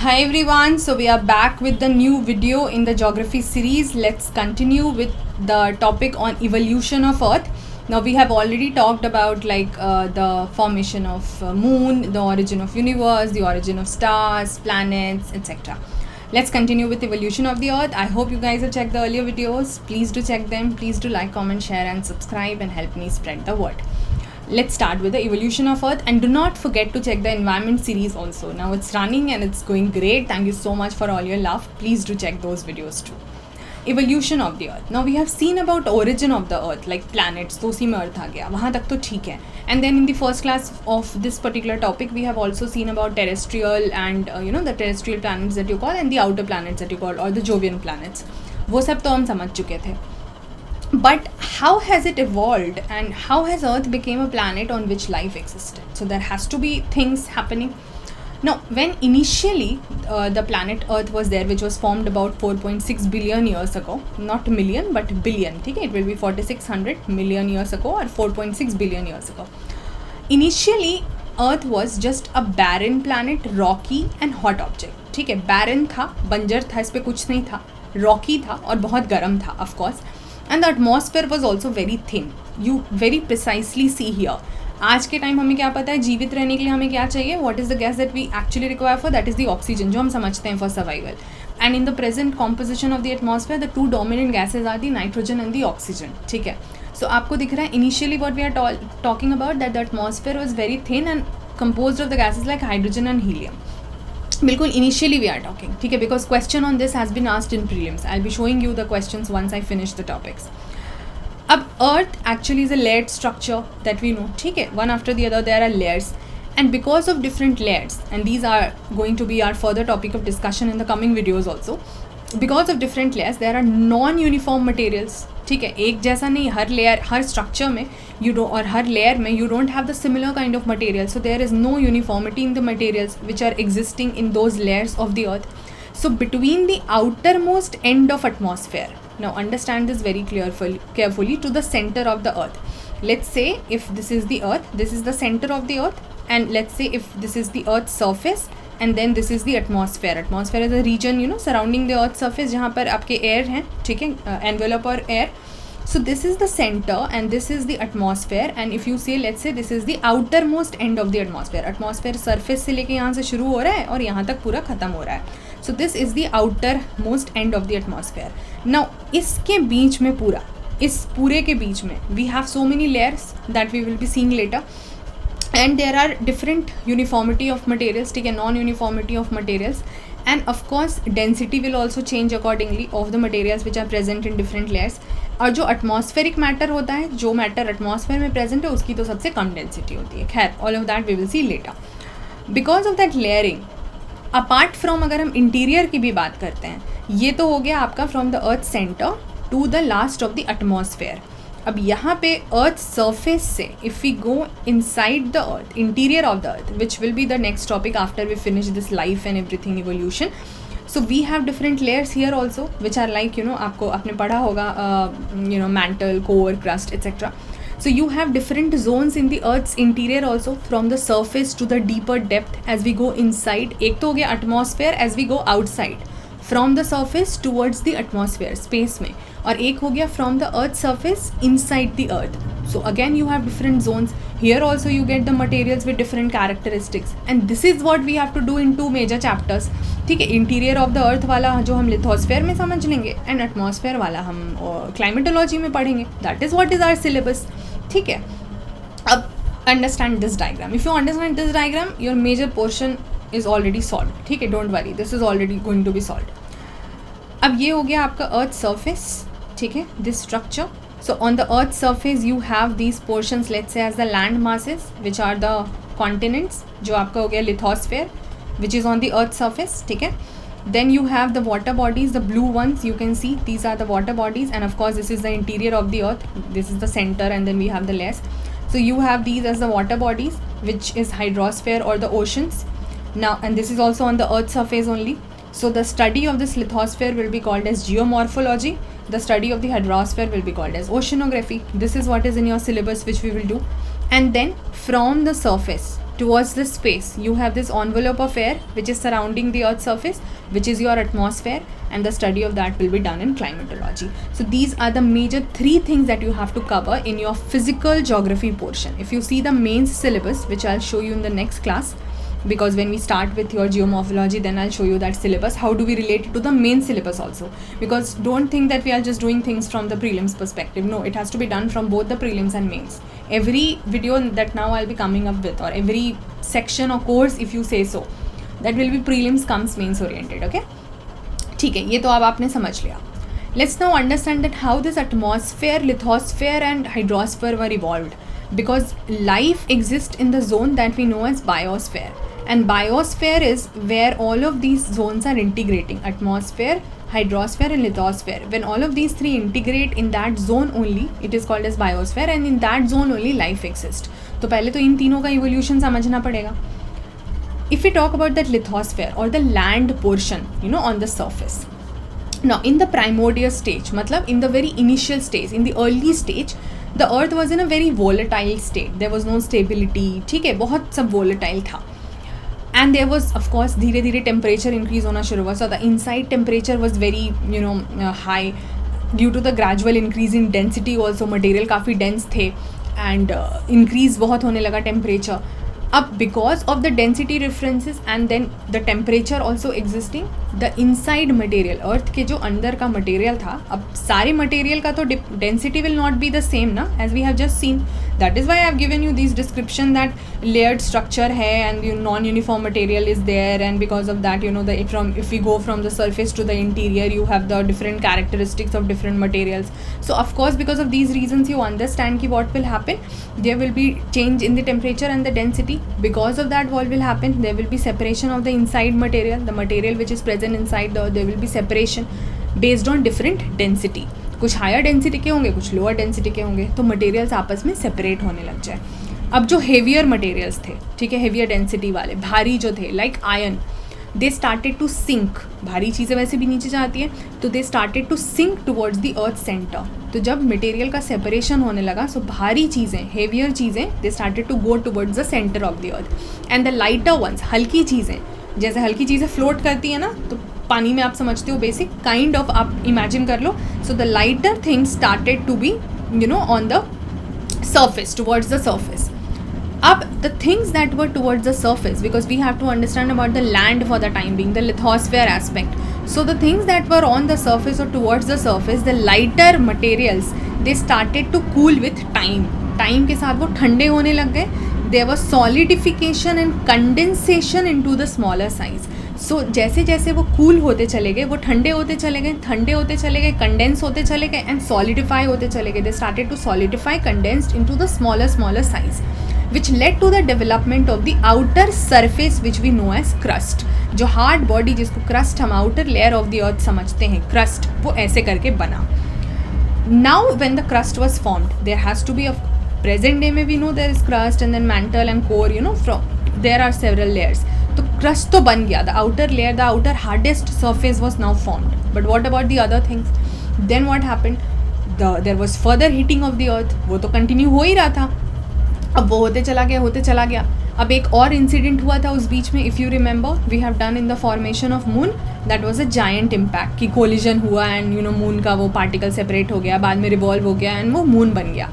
Hi everyone, so we are back with the new video in the geography series. Let's continue with the topic on evolution of Earth. Now we have already talked about the formation of moon, the origin of universe, the origin of stars, planets, etc. Let's continue with evolution of the Earth. I hope you guys have checked the earlier videos. Please do check them. Please do like, comment, share and subscribe and help me spread the word. Let's start with the evolution of Earth, and do not forget to check the environment series also. Now it's running and it's going great. Thank you so much for all your love. Please do check those videos too. Evolution of the Earth. Now we have seen about origin of the Earth, like planets. तो उसी में Earth आ गया, वहाँ तक तो ठीक है. And then in the first class of this particular topic, we have also seen about terrestrial and the terrestrial planets that you call and the outer planets that you call, or the Jovian planets. वो सब तो हम समझ चुके थे. But how has it evolved and how has Earth became a planet on which life existed? So there has to be things happening. Now, when initially the planet Earth was there, which was formed about 4.6 billion years ago, not million but billion, okay? It will be 4600 million years ago or 4.6 billion years ago. Initially, Earth was just a barren planet, rocky and hot object. ठीक है, barren था, बंजर था, इस पे कुछ नहीं था, rocky था और बहुत गर्म था, of course. And the atmosphere was also very thin. You very precisely see here. आज के टाइम हमें क्या पता है, जीवित रहने के लिए हमें क्या चाहिए? What is the gas that we actually require for? That is the oxygen, जो हम समझते हैं for survival. And in the present composition of the atmosphere, the two dominant gases are the nitrogen and the oxygen. ठीक है. So आपको दिख रहा है initially what we are talking about, that the atmosphere was very thin and composed of the gases like hydrogen and helium. बिल्कुल initially we are talking, ठीक है, because question on this has been asked in prelims. I be showing you the questions once I finish the topics. अब earth actually is a layered structure that we know, ठीक है, one after the other there are layers, and because of different layers, and these are going to be our further topic of discussion in the coming videos also, because of different layers there are non-uniform materials. ठीक है, एक जैसा नहीं, हर layer, हर structure में और हर layer में you don't have the similar kind of material, so there is no uniformity in the materials which are existing in those layers of the earth. So between the outermost end of atmosphere, now understand this very carefully, to the center of the earth. Let's say if this is the earth, this is the center of the earth, and let's say if this is the earth's surface and then this is the atmosphere. Atmosphere is a region surrounding the earth's surface जहाँ पर आपके air हैं, ठीक है, envelope और air. So this is the center and this is the atmosphere, and if you say, let's say this is the outermost end of the atmosphere. Atmosphere surface से लेके यहाँ से शुरू हो रहा है और यहाँ तक पूरा ख़त्म हो रहा है. So this is the outermost end of the atmosphere. Now इसके बीच में पूरा, इस पूरे के बीच में we have so many layers that we will be seeing later. And there are different uniformity of materials, ठीक है, non-uniformity of materials, and of course density will also change accordingly of the materials which are present in different layers. और जो atmospheric matter होता है, जो matter atmosphere में present है, उसकी तो सबसे कम density होती है. खैर, all of that we will see later. Because of that layering, apart from अगर हम interior की भी बात करते हैं, ये तो हो गया आपका from the earth center to the last of the atmosphere. अब यहाँ पे अर्थ सरफेस से if we go inside the earth, interior of the earth, which will be the next topic after we finish this life and everything evolution. So we have different layers here also which are like आपको आपने पढ़ा होगा mantle, core, crust etcetera. So you have different zones in the earth's interior also, from the surface to the deeper depth as we go inside. एक तो हो गया atmosphere as we go outside, from the surface towards the atmosphere, space में, और एक हो गया from the earth surface inside the earth. So again you have different zones. Here also you get the materials with different characteristics, and this is what we have to do in two major chapters. ठीक है, interior of the अर्थ वाला जो हम lithosphere में समझ लेंगे, and atmosphere वाला हम क्लाइमेटोलॉजी में पढ़ेंगे. That is what is our syllabus. ठीक है, अब understand this diagram. If you understand this diagram, your major portion is already solve. ठीक है, don't worry, this is already going to be solve. अब ये हो गया आपका अर्थ सरफेस, ठीक है, this structure. So on the earth surface you have these portions, let's say as the land masses which are the continents, जो आपका हो गया lithosphere which is on the earth surface. ठीक है, then you have the water bodies, the blue ones you can see, these are the water bodies, and of course this is the interior of the earth, this is the center, and then we have the layers. So you have these as the water bodies, which is hydrosphere or the oceans. Now, and this is also on the earth surface only. So the study of this lithosphere will be called as geomorphology. The study of the hydrosphere will be called as oceanography. This is what is in your syllabus, which we will do. And then from the surface towards the space, you have this envelope of air which is surrounding the earth's surface, which is your atmosphere, and the study of that will be done in climatology. So these are the major 3 things that you have to cover in your physical geography portion. If you see the mains syllabus, which I'll show you in the next class, because when we start with your geomorphology, then I'll show you that syllabus, how do we relate it to the main syllabus also, because don't think that we are just doing things from the prelims perspective. No, it has to be done from both the prelims and mains. Every video that now I'll be coming up with, or every section or course if you say so, that will be prelims comes mains oriented. Okay, ठीक है, ये तो अब आपने समझ लिया. Let's now understand that how this atmosphere, lithosphere and hydrosphere were evolved, because life exists in the zone that we know as biosphere, and biosphere is where all of these zones are integrating: atmosphere, hydrosphere and lithosphere. When all of these 3 integrate in that zone only, it is called as biosphere, and in that zone only life exists. तो पहले तो इन तीनों का evolution समझना पड़ेगा. If we talk about that lithosphere or the land portion, you know, on the surface. Now in the primordial stage, matlab in the very initial stage, in the early stage, the earth was in a very volatile state. There was no stability, ठीक है, बहुत सब volatile था. And there was, of course, धीरे धीरे temperature increase होना शुरू हुआ. So the inside temperature was very, high due to the gradual increase in density. Also material काफ़ी dense थे, and increase बहुत होने लगा temperature. अब because of the density differences and then the temperature also existing, the inside material, earth के जो अंदर का material था, अब सारे material का तो density will not be the same ना, as we have just seen. That is why I have given you these description that layered structure है and non-uniform material is there, and because of that, if we go from the surface to the interior, you have the different characteristics of different materials. So of course, because of these reasons, you understand कि what will happen, there will be change in the temperature and the density. Because of that, what will happen, there will be separation of the inside material, the material which is present inside there will be separation based on different density. कुछ higher density के होंगे, कुछ lower density के होंगे, तो materials आपस में separate होने लग जाए. अब जो हेवियर मटेरियल्स थे, ठीक है, हेवियर डेंसिटी वाले, भारी जो थे, like iron, they started to sink. भारी चीज़ें वैसे भी नीचे जाती हैं, तो they started to sink towards the earth centre. तो जब मटेरियल का सेपरेशन होने लगा, सो भारी चीज़ें, हेवियर चीज़ें, they started to go towards the centre of the earth, and the lighter ones, हल्की चीज़ें, जैसे हल्की चीज़ें फ्लोट करती है ना, तो पानी में आप समझते हो, बेसिक काइंड ऑफ आप इमेजिन कर लो. So the lighter things started to be on the surface, towards the surface. Up the things that were towards the surface, because we have to understand about the land for the time being, the lithosphere aspect. So the things that were on the surface or towards the surface, the lighter materials, they started to cool with time. Time के साथ वो ठंडे होने लग गए. There was solidification and condensation into the smaller size. So जैसे जैसे वो कूल होते चले गए, वो ठंडे होते चले गए, ठंडे होते चले गए, कंडेंस होते चले गए, एंड सॉलिडिफाई होते चले गए. They started to solidify, condensed into the smaller size, which led to the development of the outer surface which we know as crust. जो हार्ड बॉडी, जिसको crust हम outer layer of the earth समझते हैं, crust, वो ऐसे करके बना. Now when the crust was formed, there has to be a present day में we know there is crust and then mantle and core, from there are several layers. तो crust तो बन गया, the outer layer, the outer hardest surface was now formed. But what about the other things? Then what happened? There was further heating of the earth. वो तो continue हो ही रहा था. अब वो होते चला गया. अब एक और इंसिडेंट हुआ था उस बीच में. If you remember, we have done in the formation of moon, that was a giant impact, कि कोलिजन हुआ एंड मून का वो पार्टिकल सेपरेट हो गया, बाद में रिवॉल्व हो गया एंड वो मून बन गया.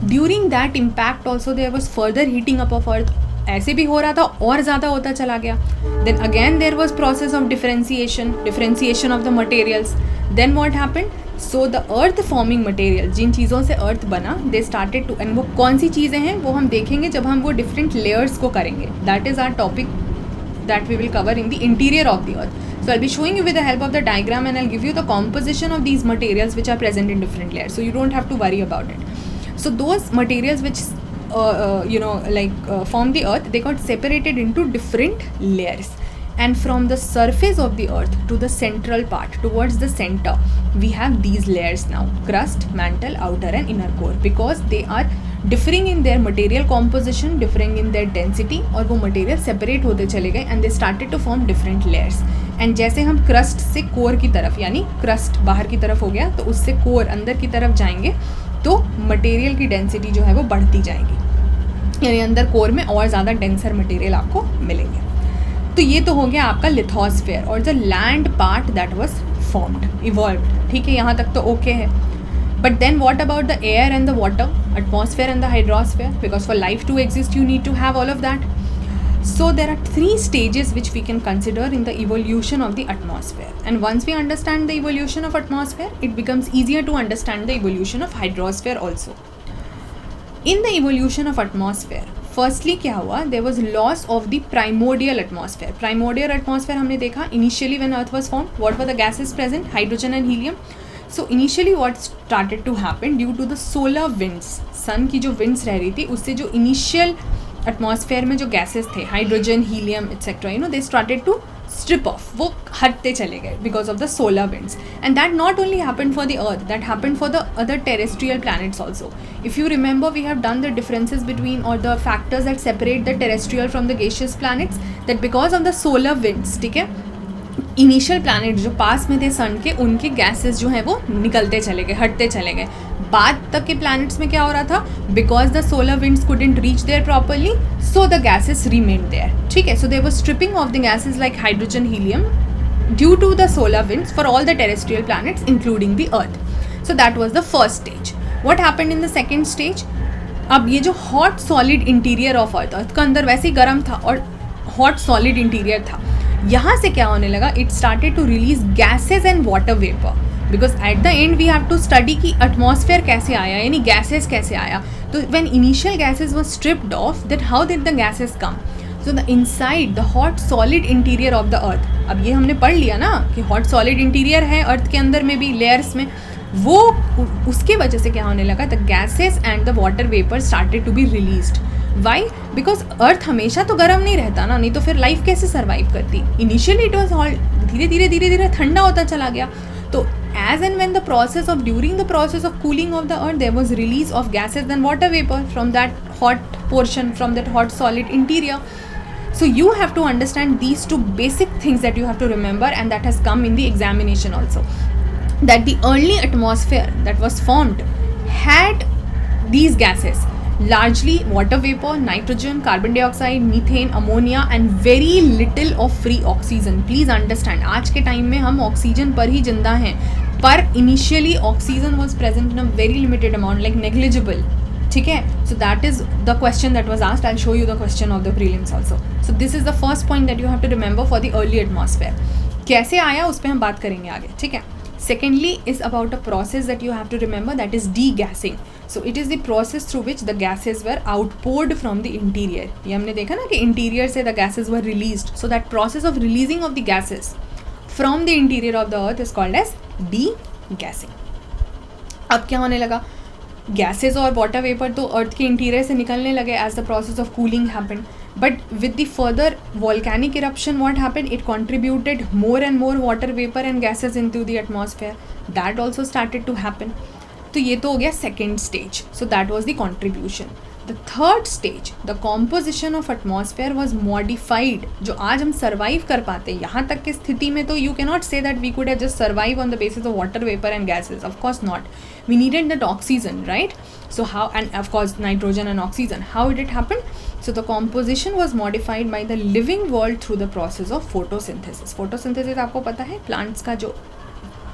During that impact also there was further heating up of earth. ऐसे भी हो रहा था और ज़्यादा होता चला गया. Then again there was process of differentiation of the materials. Then what happened? So the earth forming material, जिन चीज़ों से अर्थ बना, दे स्टार्टेड टू, एंड वो कौन सी चीज़ें हैं वो हम देखेंगे जब हम वो डिफरेंट लेयर्स को करेंगे. That is our topic that we will cover in the interior of the earth. So I'll be showing you with the help of the diagram, and I'll give you the composition of these materials which are present in different layers, so you don't have to worry about it. So those materials which form the earth, they got separated into different layers, and from the surface of the earth to the central part, towards the center, we have these layers now: crust, mantle, outer and inner core, because they are differing in their material composition, differing in their density, और वो material separate होते चले गए, and they started to form different layers. and जैसे हम crust से core की तरफ, यानी crust बाहर की तरफ हो गया, तो उससे core अंदर की तरफ जाएंगे, तो material की density जो है वो बढ़ती जाएगी. यानी अंदर कोर में और ज़्यादा डेंसर मटेरियल आपको मिलेंगे। तो ये तो हो गया आपका लिथोस्फेयर और the land part that was formed evolved. ठीक है, यहाँ तक तो ओके है। But then what about the air and the water, atmosphere and the hydrosphere, because for life to exist you need to have all of that. So there are 3 stages which we can consider in the evolution of the atmosphere, and once we understand the evolution of atmosphere, it becomes easier to understand the evolution of hydrosphere also. In the evolution of atmosphere, firstly क्या हुआ, there was loss of the primordial atmosphere. Primordial atmosphere हमने देखा initially when earth was formed, what were the gases present? Hydrogen and helium. So initially what started to happen due to the solar winds, sun की जो winds रह रही थी उससे जो initial atmosphere में जो गैसेस थे, hydrogen, helium etcetera, you know, they started to strip off, वो हटते चले गए because of the solar winds. And that not only happened for the earth, that happened for the other terrestrial planets also. If you remember, we have done the differences between और the factors that separate the terrestrial from the gaseous planets, that because of the solar winds, ठीक है, initial planet जो पास में थे सन के, उनके gases जो हैं वो निकलते चले गए, हटते चले गए. बाद तक के प्लैनेट्स में क्या हो रहा था, because the solar winds couldn't reach there properly, so the gases remain there. ठीक है, so there was stripping off the gases like hydrogen, helium due to the solar winds for all the terrestrial planets including the earth. So that was the first stage. What happened in the second stage, अब ये जो hot solid interior of earth, earth का अंदर वैसे ही गर्म था और hot solid interior था, यहाँ से क्या होने लगा, it started to release gases and water vapour. Because at the end we have to study कि एटमॉस्फेयर कैसे आया, यानी गैसेस कैसे आया. तो when initial gases were stripped off, that how did the gases come. So the inside the hot solid interior of the earth, अब ये हमने पढ़ लिया ना कि हॉट सॉलिड इंटीरियर है अर्थ के अंदर में भी लेयर्स में, वो उसके वजह से क्या होने लगा, the gases and the water vapour started to be released. Why? Because earth हमेशा तो गर्म नहीं रहता ना, नहीं तो फिर लाइफ कैसे सर्वाइव करती. इनिशियली इट वॉज हॉट, धीरे धीरे ठंडा होता चला गया. तो as and when during the process of cooling of the earth, there was release of gases and water vapor from that hot portion, from that hot solid interior. So you have to understand these 2 basic things that you have to remember, and that has come in the examination also, that the early atmosphere that was formed had these gases, largely water vapor, nitrogen, carbon dioxide, methane, ammonia and very little of free oxygen. Please understand, आज के time में हम oxygen पर ही जिंदा हैं, पर initially oxygen was present in a very limited amount, like negligible. ठीक है, so that is the question that was asked. I show you the question of the prelims also. So this is the first point that you have to remember for the early atmosphere. कैसे आया उस पर हम बात करेंगे आगे. ठीक है, secondly is about a process that you have to remember, that is degassing. So it is the process through which the gases were outpoured from the interior. ये हमने देखा ना कि interior से the gases were released. So that process of releasing of the gases from the interior of the earth is called as degassing. अब क्या होने लगा, gases और water vapor तो earth के interior से निकलने लगे as the process of cooling happened. But with the further volcanic eruption, what happened? It contributed more and more water vapor and gases into the atmosphere. That also started to happen. तो ये तो हो गया second stage. So that was the contribution. The third stage, the composition of atmosphere was modified. जो आज हम survive कर पाते हैं, यहाँ तक की स्थिति में तो you cannot say that we could have just survive on the basis of water vapor and gases. Of course not. We needed that oxygen, right? So how, and of course nitrogen and oxygen. How did it happen? So the composition was modified by the living world through the process of photosynthesis. Photosynthesis आपको पता है, plants का जो,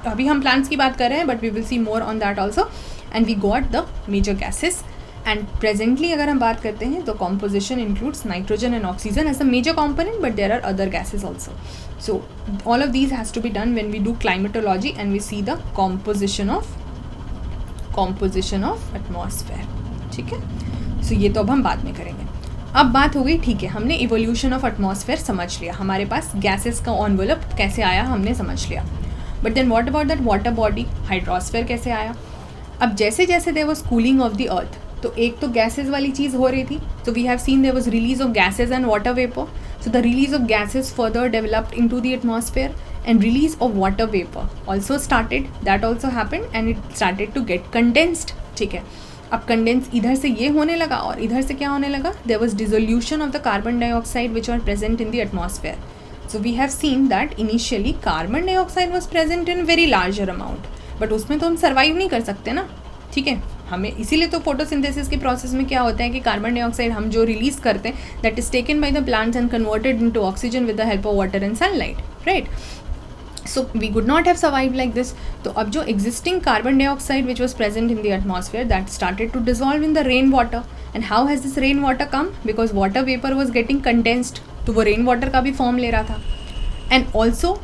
अभी हम plants की बात कर रहे हैं, but we will see more on that also. And we got the major gases. And presently अगर हम बात करते हैं तो composition includes nitrogen and oxygen as a major component, but there are other gases also. So all of these has to be done when we do climatology and we see the composition of atmosphere. ठीक है, so ये तो अब हम बाद में करेंगे. अब बात हो गई, ठीक है, हमने इवोल्यूशन ऑफ एटमॉस्फेयर समझ लिया, हमारे पास गैसेस का एनवेलप कैसे आया हमने समझ लिया. But then what about that water body, hydrosphere कैसे आया. अब जैसे जैसे there was cooling off the earth, तो एक तो गैसेस वाली चीज़ हो रही थी, तो we have seen there was release of gases and water vapour. So the release of gases further developed into the atmosphere and release of water vapor also started. That also happened and it started to get condensed. ठीक है, अब condense इधर से ये होने लगा और इधर से क्या होने लगा, there was dissolution of the carbon dioxide which are present in the atmosphere. So we have seen that initially carbon dioxide was present in very larger amount, but उसमें तो हम सर्वाइव नहीं कर सकते ना. ठीक है, हमें इसीलिए तो फोटोसिंथेसिस के प्रोसेस में क्या होता है कि कार्बन डाइऑक्साइड हम जो रिलीज़ करते हैं that is taken by the plants and converted into oxygen with the help of water and sunlight, right. So we could not have survived like this. तो अब जो existing carbon dioxide which was present in the atmosphere that started to dissolve in the rainwater. And how has this rainwater come? Because water vapor was getting condensed. तो वो rainwater का भी form ले रहा था. And also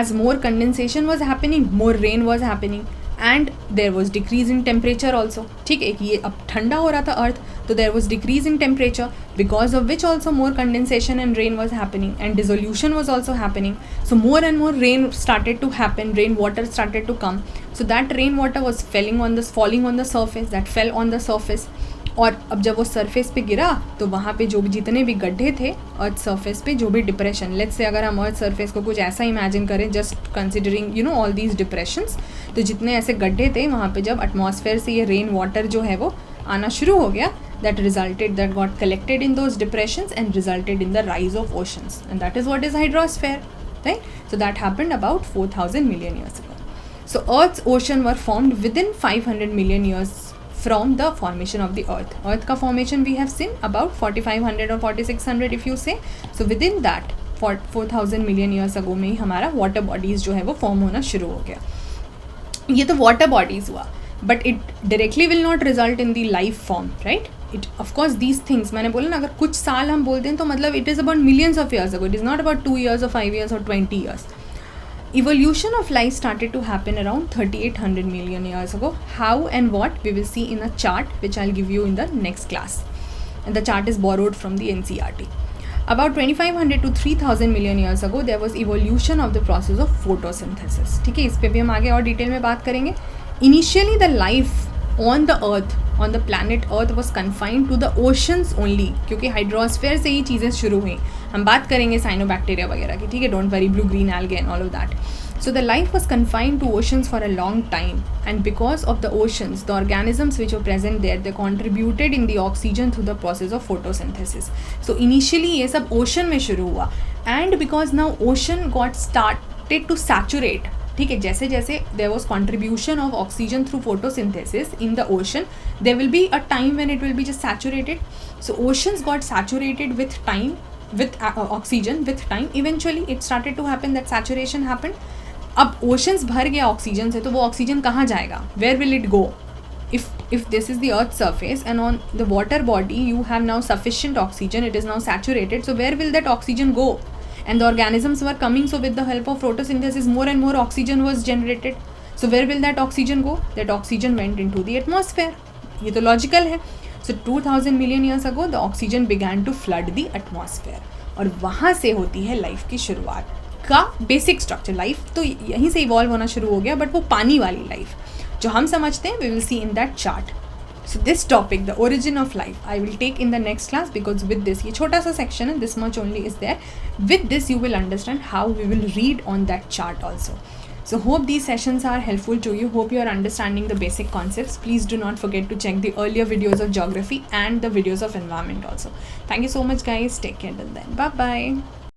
as more condensation was happening, more rain was happening. And there was decrease in temperature also. ठीक है, ये अब ठंडा हो रहा था अर्थ, तो there was decrease in temperature because of which also more condensation and rain was happening and dissolution was also happening. So more and more rain started to happen, rain water started to come. So that rain water was falling on the surface, that fell on the surface. और अब जब वो surface पे गिरा तो वहाँ पे जो भी जितने भी गड्ढे थे अर्थ सरफेस पे, जो भी डिप्रेशन, लेट्स से अगर हम अर्थ सरफेस को कुछ ऐसा इमेजिन करें just considering you know all these depressions, तो जितने ऐसे गड्ढे थे वहाँ पे जब एटमॉस्फेयर से ये रेन वाटर जो है वो आना शुरू हो गया, that got collected in those depressions and resulted in the rise of oceans, and that is what is hydrosphere, right? So that happened about 4,000 million years ago. So Earth's ocean were formed within 500 million years from the formation of the earth. Earth का formation we have seen about 4500 or 4600 if you say. So within that 4,000 million years ago में ही हमारा water bodies जो है वो form होना शुरू हो गया. ये तो water bodies हुआ, but it directly will not result in the life form, right? It of course these things, मैंने बोला ना, अगर कुछ साल हम बोलते हैं तो मतलब it is about millions of years ago. It is not about 2 years or 5 years or 20 years. Evolution of life started to happen around 3,800 million years ago. How and what we will see in a chart which I'll give you in the next class. And the chart is borrowed from the NCERT. About 2,500 to 3,000 million years ago, there was evolution of the process of photosynthesis. ठीक है, इस पे भी हम आगे और detail में बात करेंगे. Initially the life on the earth, on the planet earth was confined to the oceans only, क्योंकि हाइड्रोस्फेयर से ही चीज़ें शुरू हुई. हम बात करेंगे साइनोबैक्टीरिया वगैरह की, ठीक है, don't worry, blue green algae and all of that. So the life was confined to oceans for a long time, and because of the oceans, the organisms which were present there, they contributed in the oxygen through the process of photosynthesis. So initially ये सब ocean में शुरू हुआ, and because now ocean got started to saturate. ठीक है, जैसे जैसे there was contribution of oxygen through photosynthesis in the ocean, there will be a time when it will be just saturated. So oceans got saturated with time, with oxygen with time. Eventually it started to happen that saturation happened. अब oceans भर गया oxygen से, तो वो oxygen कहाँ जाएगा? Where will it go? If this is the earth's surface and on the water body you have now sufficient oxygen, it is now saturated, so where will that oxygen go? And the organisms were coming, so with the help of photosynthesis more and more oxygen was generated. So where will that oxygen go? That oxygen went into the atmosphere. ये तो logical है. So 2,000 million years ago the oxygen began to flood the atmosphere, और वहाँ से होती है life की शुरुआत का बेसिक स्ट्रक्चर. लाइफ तो यहीं से इवॉल्व होना शुरू हो गया, बट वो पानी वाली लाइफ जो हम समझते हैं, we will see in that chart. So this topic, the origin of life, I will take in the next class, because with this, ये छोटा सा section है, this much only is there. With this you will understand how we will read on that chart also. So hope these sessions are helpful to you. Hope you are understanding the basic concepts. Please do not forget to check the earlier videos of geography and the videos of environment also. Thank you so much guys. Take care till then. Bye bye.